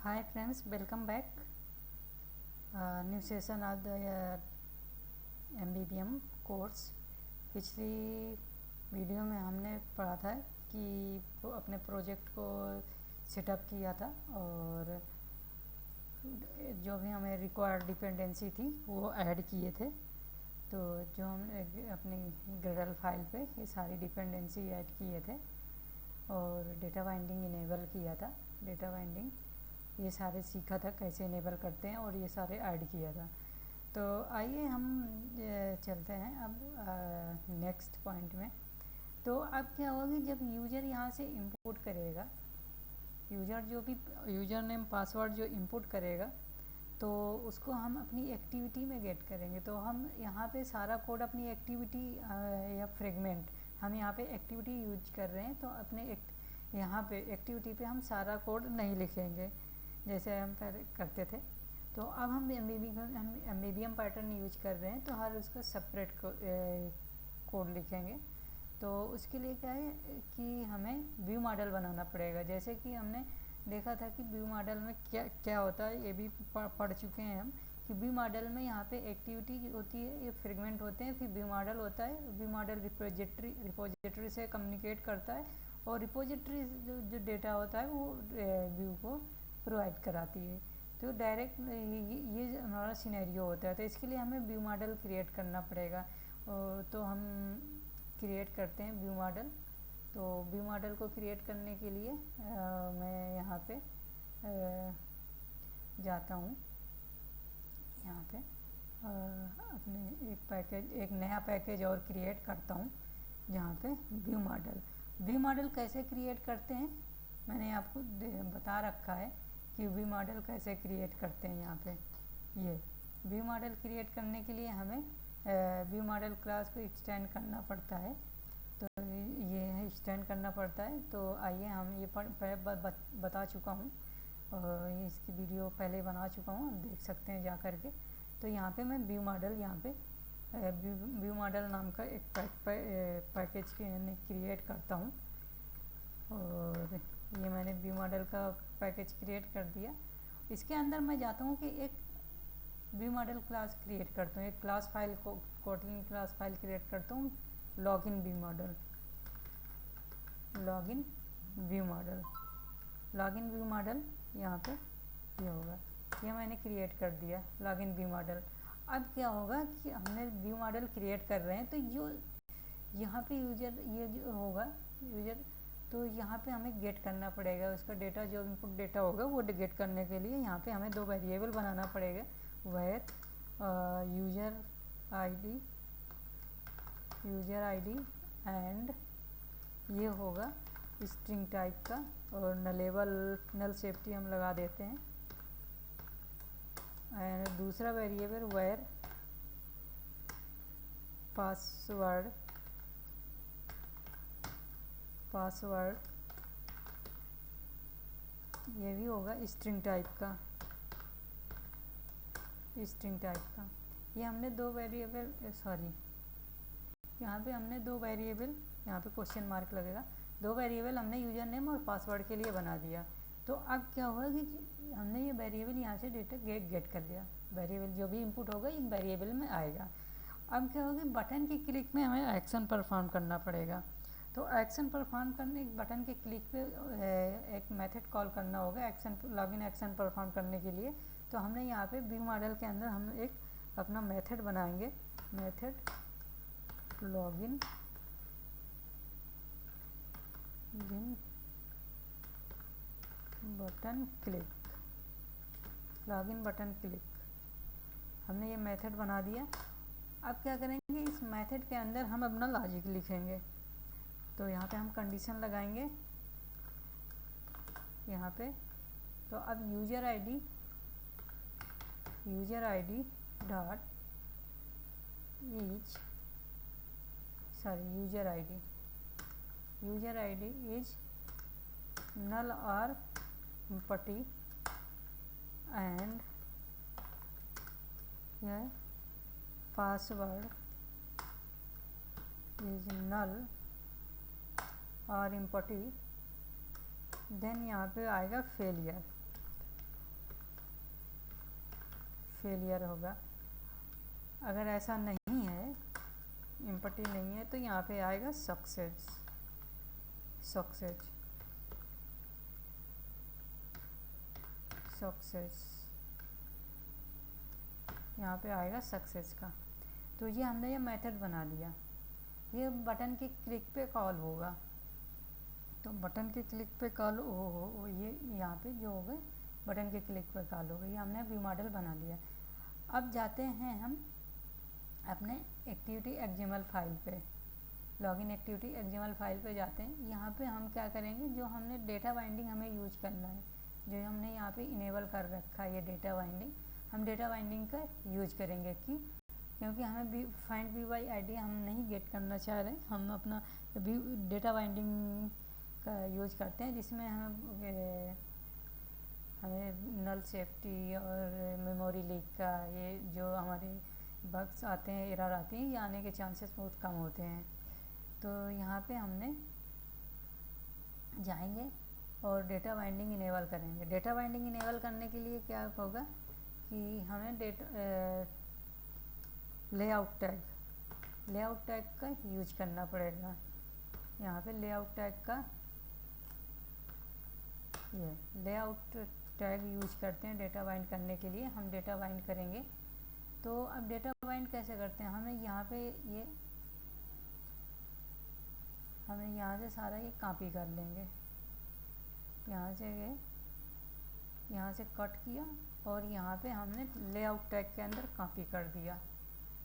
Hi friends, welcome back. New session of the MBBM course. पिछली video में हमने पढ़ा था कि अपने प्रोजेक्ट को सेटअप किया था और जो भी हमें रिक्वायर्ड डिपेंडेंसी थी वो ऐड किए थे। तो जो हमने अपनी ग्रेडल फाइल पे ये सारी डिपेंडेंसी ऐड किए थे और डेटा बाइंडिंग इनेबल किया था। डेटा बाइंडिंग ये सारे सीखा था कैसे इनेबल करते हैं और ये सारे ऐड किया था। तो आइए हम चलते हैं अब नेक्स्ट पॉइंट में। तो अब क्या होगा कि जब यूज़र यहाँ से इंपोर्ट करेगा, यूज़र जो भी यूज़र नेम पासवर्ड जो इंपोर्ट करेगा तो उसको हम अपनी एक्टिविटी में गेट करेंगे। तो हम यहाँ पे सारा कोड अपनी एक्टिविटी या फ्रेगमेंट, हम यहाँ पे एक्टिविटी यूज कर रहे हैं तो अपने यहाँ पे एक्टिविटी पे हम सारा कोड नहीं लिखेंगे जैसे हम पहले करते थे। तो अब हम एमबीबीएम पैटर्न यूज कर रहे हैं तो हर उसका सेपरेट कोड लिखेंगे। तो उसके लिए क्या है कि हमें व्यू मॉडल बनाना पड़ेगा। जैसे कि हमने देखा था कि व्यू मॉडल में क्या क्या होता है, ये भी पढ़ चुके हैं हम कि व्यू मॉडल में यहाँ पे एक्टिविटी होती है, ये फ्रेगमेंट होते हैं, फिर व्यू मॉडल होता है। व्यू मॉडल रिपोजिटरी से कम्युनिकेट करता है और रिपोजिटरी जो डेटा होता है वो व्यू को प्रोवाइड कराती है। तो डायरेक्ट ये हमारा सिनेरियो होता है। तो इसके लिए हमें व्यू मॉडल क्रिएट करना पड़ेगा। तो हम क्रिएट करते हैं व्यू मॉडल। तो व्यू मॉडल को क्रिएट करने के लिए मैं यहाँ पे जाता हूँ। यहाँ पे अपने एक नया पैकेज और क्रिएट करता हूँ जहाँ पे व्यू मॉडल कैसे क्रिएट करते हैं मैंने आपको बता रखा है कि व्यू मॉडल कैसे क्रिएट करते हैं। यहाँ पे ये व्यू मॉडल क्रिएट करने के लिए हमें व्यू मॉडल क्लास को एक्सटेंड करना पड़ता है। तो ये एक्सटेंड करना पड़ता है। तो आइए हम ये बता चुका हूँ और इसकी वीडियो पहले बना चुका हूँ, आप देख सकते हैं जा कर के। तो यहाँ पे मैं व्यू मॉडल यहाँ पे व्यू मॉडल नाम का एक पैकेज क्रिएट करता हूँ और ये मैंने व्यू मॉडल का पैकेज क्रिएट कर दिया। इसके अंदर मैं जाता हूँ कि एक व्यू मॉडल क्लास क्रिएट करता हूँ, एक क्लास फाइल को कोटलिन क्लास फाइल क्रिएट करता हूँ, लॉगिन व्यू मॉडल यहाँ पे ये होगा, ये मैंने क्रिएट कर दिया लॉगिन व्यू मॉडल। अब क्या होगा कि हमने व्यू मॉडल क्रिएट कर रहे हैं तो जो यहाँ पे यूजर ये जो होगा यूजर, तो यहाँ पे हमें गेट करना पड़ेगा उसका डेटा, जो इनपुट डेटा होगा वो गेट करने के लिए यहाँ पे हमें दो वेरिएबल बनाना पड़ेगा। वेयर यूजर आईडी एंड ये होगा स्ट्रिंग टाइप का और नल सेफ्टी हम लगा देते हैं। एंड दूसरा वेरिएबल वेयर पासवर्ड ये भी होगा स्ट्रिंग टाइप का। ये हमने दो वेरिएबल यहाँ पे हमने दो वेरिएबल, यहाँ पे क्वेश्चन मार्क लगेगा, दो वेरिएबल हमने यूजर नेम और पासवर्ड के लिए बना दिया। तो अब क्या होगा कि हमने ये वेरिएबल यहाँ से डेटा गेट कर दिया, वेरिएबल जो भी इनपुट होगा इन वेरिएबल में आएगा। अब क्या होगा, बटन के क्लिक में हमें एक्शन परफॉर्म करना पड़ेगा। तो एक्शन परफॉर्म करने बटन के क्लिक पे एक मेथड कॉल करना होगा लॉगिन एक्शन परफॉर्म करने के लिए। तो हमने यहाँ पे व्यू मॉडल के अंदर हम एक अपना मेथड बनाएंगे, मेथड लॉगिन बटन क्लिक हमने ये मेथड बना दिया। अब क्या करेंगे, इस मेथड के अंदर हम अपना लॉजिक लिखेंगे। तो यहाँ पे हम कंडीशन लगाएंगे यहाँ पे। तो अब user ID dot user ID is null or empty and here password is null और empty। देन यहाँ पे आएगा फेलियर। फेलियर होगा। अगर ऐसा नहीं है, एम्पटी नहीं है, तो यहाँ पे आएगा सक्सेस। सक्सेस सक्सेस यहाँ पे आएगा सक्सेस का। तो ये हमने ये मेथड बना दिया। ये बटन के क्लिक पे कॉल होगा, तो बटन के क्लिक पे कॉल हो ये यहाँ पे जो हो गए बटन के क्लिक पे कॉल हो गई। ये हमने व्यू मॉडल बना लिया। अब जाते हैं हम अपने एक्टिविटी एक्सएमएल फाइल पे, लॉगिन एक्टिविटी एक्सएमएल फाइल पे जाते हैं। यहाँ पे हम क्या करेंगे, जो हमने डेटा बाइंडिंग हमें यूज करना है, जो हमने यहाँ पे इनेबल कर रखा है ये डेटा बाइंडिंग, हम डेटा बाइंडिंग का यूज करेंगे। क्योंकि हमें फाइंड व्यू बाई आईडी हम नहीं गेट करना चाह रहे, हम अपना डेटा बाइंडिंग का यूज करते हैं, जिसमें हमें नल सेफ्टी और मेमोरी लीक का ये जो हमारे बग्स आते हैं, एरर आती हैं, ये आने के चांसेस बहुत कम होते हैं। तो यहाँ पे हमने जाएंगे और डेटा बाइंडिंग इनेबल करेंगे। डेटा बाइंडिंग इनेबल करने के लिए क्या होगा कि हमें लेआउट टैग का यूज करना पड़ेगा। यहाँ पे लेआउट टैग का ये लेआउट टैग यूज करते हैं डेटा बाइंड करने के लिए। हम डेटा बाइंड करेंगे, तो अब डेटा बाइंड कैसे करते हैं, हमें यहाँ से सारा ये कॉपी कर लेंगे। यहाँ से कट किया और यहाँ पे हमने लेआउट टैग के अंदर कॉपी कर दिया।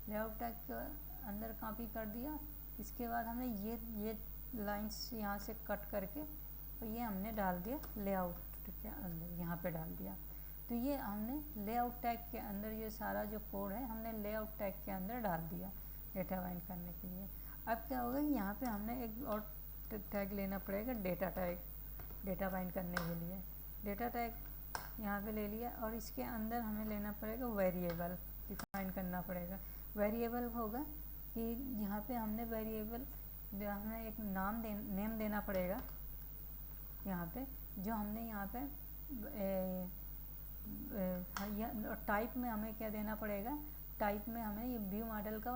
लेआउट टैग के अंदर कॉपी कर दिया। इसके बाद हमने ये लाइंस यहाँ से कट करके और ये हमने डाल दिया लेआउट के अंदर, यहाँ पे डाल दिया। तो ये हमने लेआउट टैग के अंदर ये सारा जो कोड है हमने लेआउट टैग के अंदर डाल दिया डेटा बाइंड करने के लिए। अब क्या होगा कि यहाँ पे हमने एक और टैग लेना पड़ेगा, डेटा टैग, डेटा बाइंड करने के लिए। डेटा टैग यहाँ पे ले लिया और इसके अंदर हमें लेना पड़ेगा वेरिएबल, डिफाइन करना पड़ेगा। वेरिएबल होगा कि यहाँ पे हमने वेरिएबल हमें एक नेम देना पड़ेगा यहाँ पे, जो हमने यहाँ पे टाइप में हमें क्या देना पड़ेगा, टाइप में हमें ये व्यू मॉडल का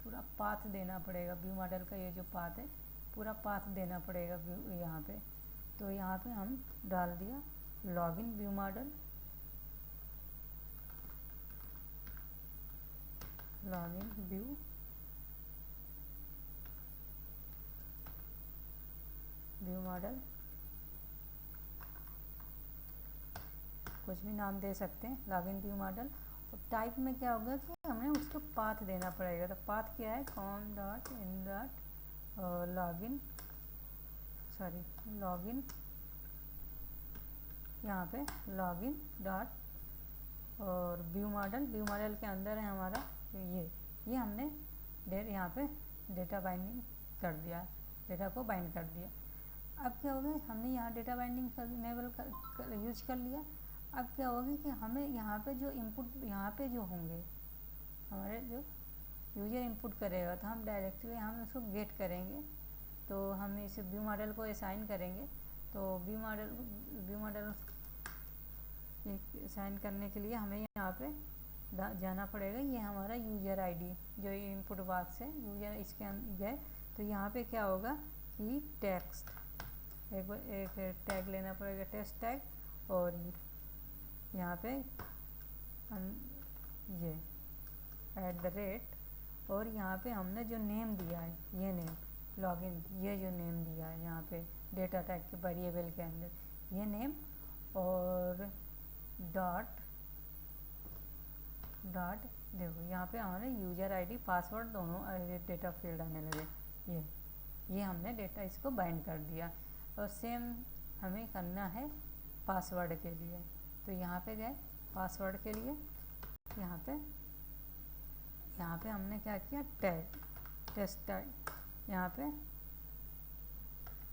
पूरा पाथ देना पड़ेगा। व्यू मॉडल का ये जो पाथ है पूरा पाथ देना पड़ेगा यहाँ पे। तो यहाँ पे हम डाल दिया login view model, login view model, कुछ भी नाम दे सकते हैं, लॉगिन व्यू मॉडल। और टाइप में क्या होगा कि हमें उसको पाथ देना पड़ेगा। तो पाथ क्या है, लॉगिन यहाँ पे लॉगिन डॉट और व्यू मॉडल के अंदर है हमारा ये हमने यहाँ पे डेटा बाइंडिंग कर दिया, डेटा को बाइंड कर दिया। अब क्या होगा, हमने यहाँ डेटा बाइंडिंग इनेबल यूज कर लिया। अब क्या होगा कि हमें यहाँ पे जो इनपुट यहाँ पे जो होंगे हमारे जो यूजर इनपुट करेगा, तो हम डायरेक्टली हम उसको गेट करेंगे। तो हम इस व्यू मॉडल को असाइन करेंगे। तो व्यू मॉडल असाइन करने के लिए हमें यहाँ पे जाना पड़ेगा। ये हमारा यूजर आईडी जो इनपुट बॉक्स है, यूजर इसके अंदर। तो यहाँ पे क्या होगा कि टेक्स्ट एक टैग लेना पड़ेगा, टेक्स्ट टैग, और यहाँ पे ये @ और यहाँ पे हमने जो नेम दिया है ये नेम लॉगिन, ये जो नेम दिया है यहाँ पे डेटा टैग के वेरिएबल के अंदर ये नेम, और डॉट देखो यहाँ पे हमारे यूजर आईडी पासवर्ड दोनों डेटा फील्ड आने लगे। ये हमने डेटा इसको बाइंड कर दिया। और सेम हमें करना है पासवर्ड के लिए। तो यहाँ पे गए पासवर्ड के लिए, यहाँ पे हमने क्या किया, टेस्ट टैग यहाँ पे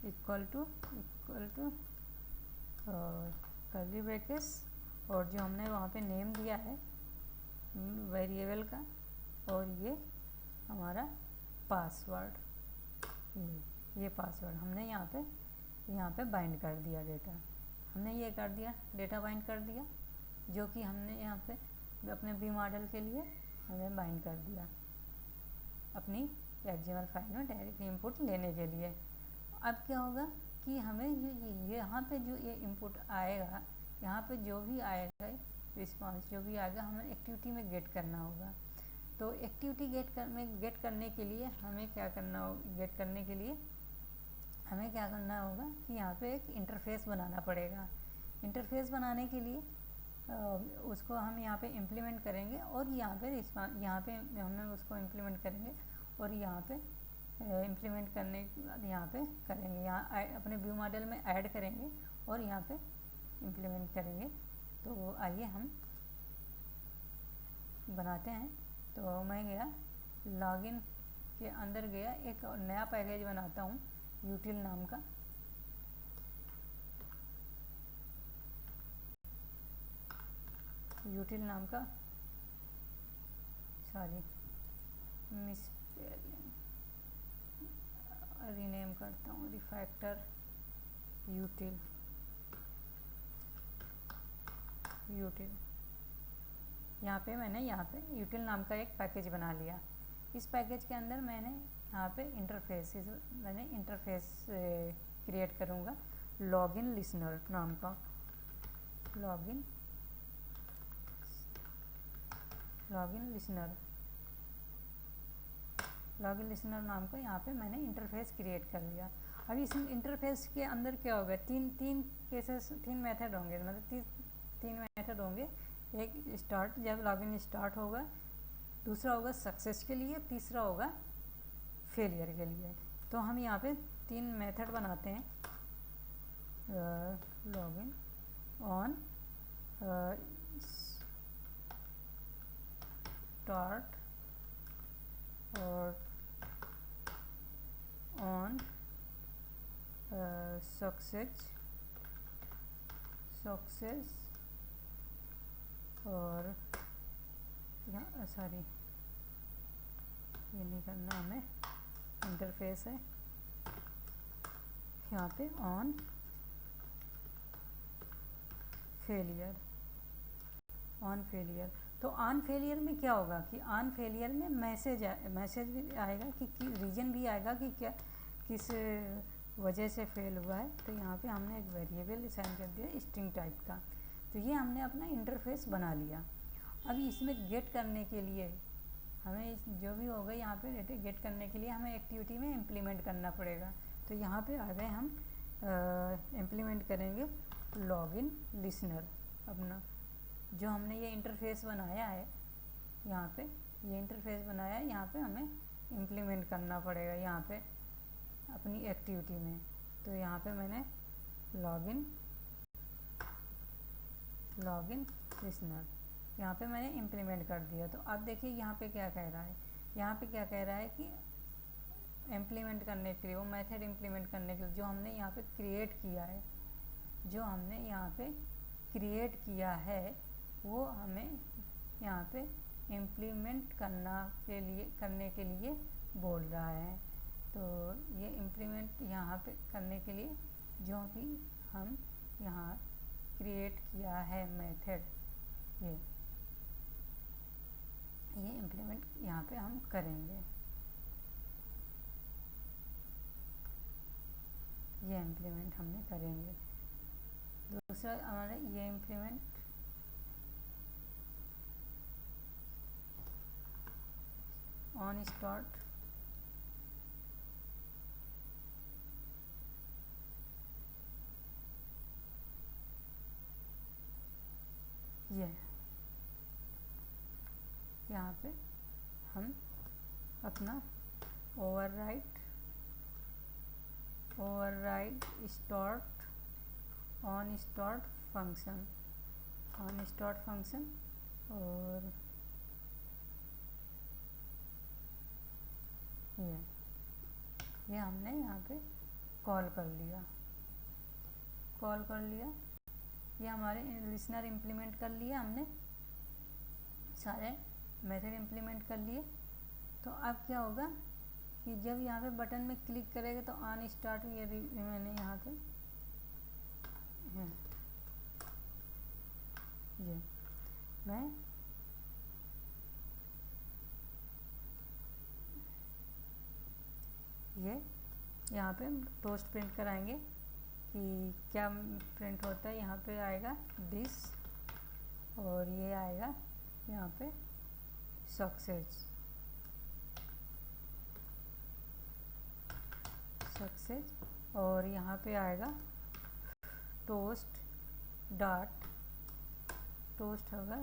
इक्वल टू कर्ली ब्रैकेट्स, और जो हमने वहाँ पे नेम दिया है वेरिएबल का, और ये हमारा पासवर्ड, ये पासवर्ड हमने यहाँ पे बाइंड कर दिया। डेटा हमने ये कर दिया, डेटा बाइंड कर दिया, जो कि हमने यहाँ पे अपने बी मॉडल के लिए हमें बाइंड कर दिया अपनी एक्सएमएल फाइल में डायरेक्ट इनपुट लेने के लिए। अब क्या होगा कि हमें ये यहाँ पे जो ये इनपुट आएगा, यहाँ पे जो भी आएगा रिस्पांस जो भी आएगा हमें एक्टिविटी में गेट करना होगा। तो एक्टिविटी गेट करने के लिए हमें क्या करना होगा, गेट करने के लिए हमें क्या करना होगा कि यहाँ पे एक इंटरफेस बनाना पड़ेगा। इंटरफेस बनाने के लिए उसको हम यहाँ पे इम्प्लीमेंट करेंगे और यहाँ पे हम उसको इम्प्लीमेंट करेंगे और यहाँ पे इम्प्लीमेंट करने के बाद यहाँ पे करेंगे, यहाँ अपने व्यू मॉडल में ऐड करेंगे और यहाँ पे इम्प्लीमेंट करेंगे। तो आइए हम बनाते हैं। तो मैं गया लॉगिन के अंदर गया, एक नया पैकेज बनाता हूँ यूटिल नाम का। यूटिल नाम का, सॉरी मिसस्पेलिंग, रीनेम करता हूँ रिफैक्टर यूटिल। यहाँ पे मैंने यूटिल नाम का एक पैकेज बना लिया। इस पैकेज के अंदर मैंने यहाँ पे इंटरफेस क्रिएट करूँगा लॉगिन लिसनर नाम का। लॉगिन लिसनर नाम का यहाँ पे मैंने इंटरफेस क्रिएट कर लिया। अब इस इंटरफेस के अंदर क्या होगा, तीन मेथड होंगे, मतलब तीन मेथड होंगे। एक स्टार्ट, जब लॉगिन स्टार्ट होगा, दूसरा होगा सक्सेस के लिए, तीसरा होगा फेलियर के लिए। तो हम यहाँ पे तीन मेथड बनाते हैं। लॉगिन ऑन स्टार्ट और ऑन सक्सेस और यहाँ सॉरी ये नहीं करना हमें, इंटरफेस है यहाँ पे ऑन फेलियर। तो ऑन फेलियर में क्या होगा कि ऑन फेलियर में मैसेज भी आएगा कि रीजन भी आएगा कि क्या किस वजह से फेल हुआ है। तो यहाँ पे हमने एक वेरिएबल असाइन कर दिया स्ट्रिंग टाइप का। तो ये हमने अपना इंटरफेस बना लिया। अभी इसमें गेट करने के लिए हमें जो भी होगा यहाँ पे गेट करने के लिए हमें एक्टिविटी में इम्प्लीमेंट करना पड़ेगा। तो यहाँ पे आ गए हम इम्प्लीमेंट करेंगे लॉगिन लिसनर अपना, जो हमने ये इंटरफेस बनाया है। यहाँ पे ये इंटरफेस बनाया है, यहाँ पे हमें इम्प्लीमेंट करना पड़ेगा यहाँ पे अपनी एक्टिविटी में। तो यहाँ पे मैंने लॉगिन लिसनर यहाँ पे मैंने इम्प्लीमेंट कर दिया। तो अब देखिए यहाँ पे क्या कह रहा है, कि इम्प्लीमेंट करने के लिए, वो मेथड इम्प्लीमेंट करने के लिए जो हमने यहाँ पे क्रिएट किया है, वो हमें यहाँ पे इम्प्लीमेंट करने के लिए बोल रहा है। तो ये इम्प्लीमेंट यहाँ पे करने के लिए जो कि हम यहाँ क्रिएट किया है मेथड, ये इम्प्लीमेंट यहाँ पे हम करेंगे। ये इम्प्लीमेंट हमने करेंगे। दूसरा हमारा ये इम्प्लीमेंट ऑन स्टार्ट ये यहाँ पे हम अपना override start on start function और ये हमने यहाँ पे कॉल कर लिया। ये हमारे लिसनर इम्प्लीमेंट कर लिया हमने, सारे मेथड इम्प्लीमेंट कर लिए। तो अब क्या होगा कि जब यहाँ पे बटन में क्लिक करेगा तो ऑन स्टार्ट, ये मैंने यहाँ पे ये मैं यहाँ पे टोस्ट प्रिंट कराएंगे कि क्या प्रिंट होता है। यहाँ पे आएगा दिस और ये आएगा यहाँ पे सक्सेस और यहाँ पे आएगा टोस्ट डॉट, टोस्ट होगा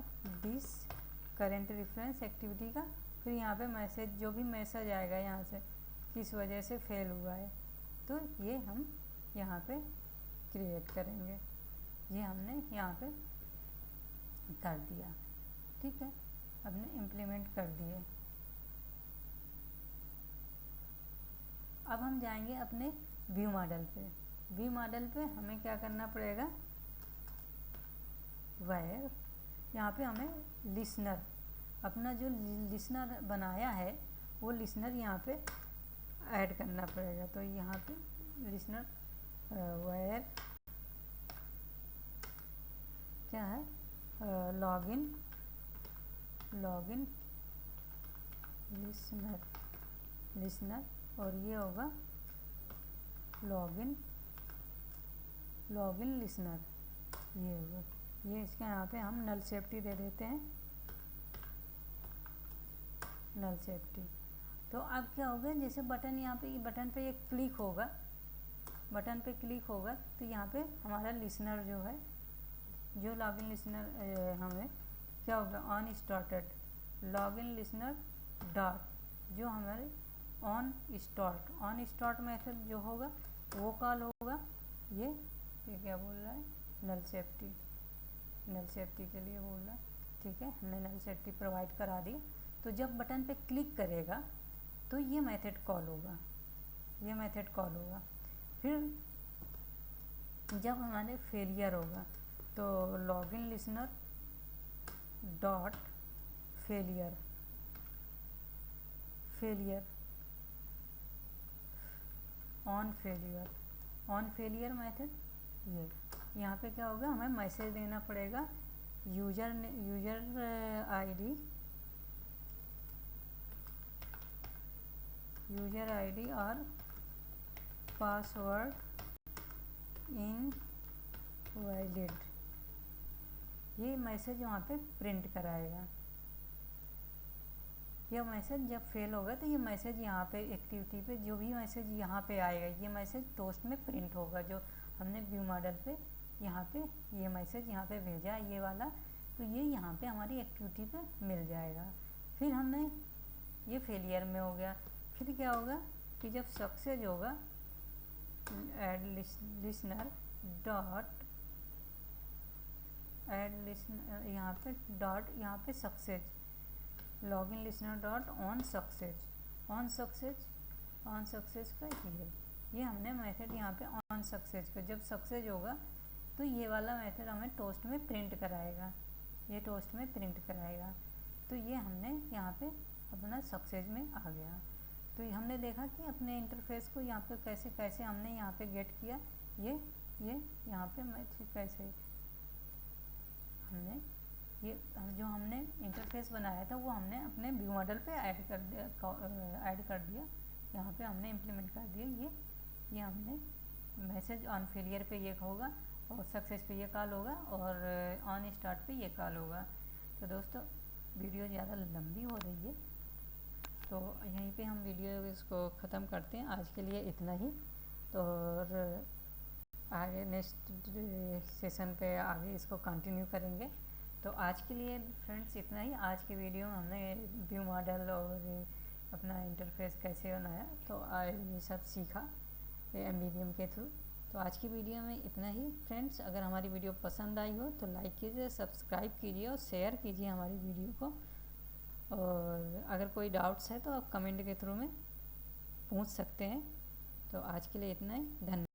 दिस करंट रेफरेंस एक्टिविटी का। फिर यहाँ पे मैसेज, जो भी मैसेज आएगा यहाँ से किस वजह से फेल हुआ है, तो ये हम यहाँ पे क्रिएट करेंगे। ये हमने यहाँ पे कर दिया, ठीक है, हमने इम्प्लीमेंट कर दिए। अब हम जाएंगे अपने व्यू मॉडल पे। व्यू मॉडल पे हमें क्या करना पड़ेगा, वायर यहाँ पे हमें लिसनर, अपना जो लिसनर बनाया है वो लिसनर यहाँ पे ऐड करना पड़ेगा। तो यहाँ पे लिसनर वायर क्या है, लॉगिन लिसनर और ये होगा लॉगिन लिसनर, ये होगा। ये इसका यहाँ पे हम नल सेफ्टी दे देते हैं, नल सेफ्टी। तो अब क्या होगा, जैसे बटन यहाँ पे, बटन पे एक क्लिक होगा, बटन पे क्लिक होगा तो यहाँ पे हमारा लिसनर जो है, जो लॉगिन लिसनर हमें क्या होगा, on started login listener dot, जो हमारे ऑन स्टार्ट मेथड जो होगा वो कॉल होगा। ये क्या बोल रहा है, नल सेफ्टी के लिए बोल रहा है, ठीक है। हमने नल सेफ्टी प्रोवाइड करा दी। तो जब बटन पे क्लिक करेगा तो ये मेथड कॉल होगा, फिर जब हमारे फेलियर होगा तो login listener dot failure on failure method. ये यहाँ पे क्या होगा, हमें मैसेज देना पड़ेगा यूजर आईडी और पासवर्ड इनवैलिड। ये मैसेज वहाँ पे प्रिंट कराएगा। यह मैसेज जब फेल होगा तो ये मैसेज यहाँ पे एक्टिविटी पे जो भी मैसेज यहाँ पे आएगा, ये मैसेज टोस्ट में प्रिंट होगा। जो हमने व्यू मॉडल पे यहाँ पे ये मैसेज यहाँ पे भेजा ये वाला, तो ये यहाँ पे हमारी एक्टिविटी पे मिल जाएगा। फिर हमने ये फेलियर में हो गया। फिर क्या होगा कि जब सक्सेस होगा, ऐड लिसनर डॉट यहाँ पे डॉट, यहाँ पे success login listener dot on success का ये हमने मेथड यहाँ पे ऑन सक्सेस का, जब सक्सेस होगा तो ये वाला मेथड हमें टोस्ट में प्रिंट कराएगा, तो ये हमने यहाँ पे अपना सक्सेस में आ गया। तो हमने देखा कि अपने इंटरफेस को यहाँ पे कैसे हमने यहाँ पे गेट किया। ये यहाँ पे कैसे हमने ये जो हमने इंटरफेस बनाया था वो हमने अपने व्यू मॉडल पे ऐड कर दिया। यहाँ पे हमने इम्प्लीमेंट कर दिया। ये हमने मैसेज ऑन फेलियर पे ये होगा और सक्सेस पे ये कॉल होगा और ऑन स्टार्ट पे ये कॉल होगा। तो दोस्तों वीडियो ज़्यादा लंबी हो रही है तो यहीं पे हम वीडियो इसको ख़त्म करते हैं। आज के लिए इतना ही, तो और आगे नेक्स्ट सेशन पे आगे इसको कंटिन्यू करेंगे। तो आज के लिए फ्रेंड्स इतना ही। आज के वीडियो में हमने व्यू मॉडल और अपना इंटरफेस कैसे बनाया तो ये सब सीखा एमबीबीएम के थ्रू। तो आज की वीडियो में इतना ही फ्रेंड्स। अगर हमारी वीडियो पसंद आई हो तो लाइक कीजिए, सब्सक्राइब कीजिए और शेयर कीजिए हमारी वीडियो को। और अगर कोई डाउट्स है तो आप कमेंट के थ्रू में पूछ सकते हैं। तो आज के लिए इतना ही, धन्यवाद।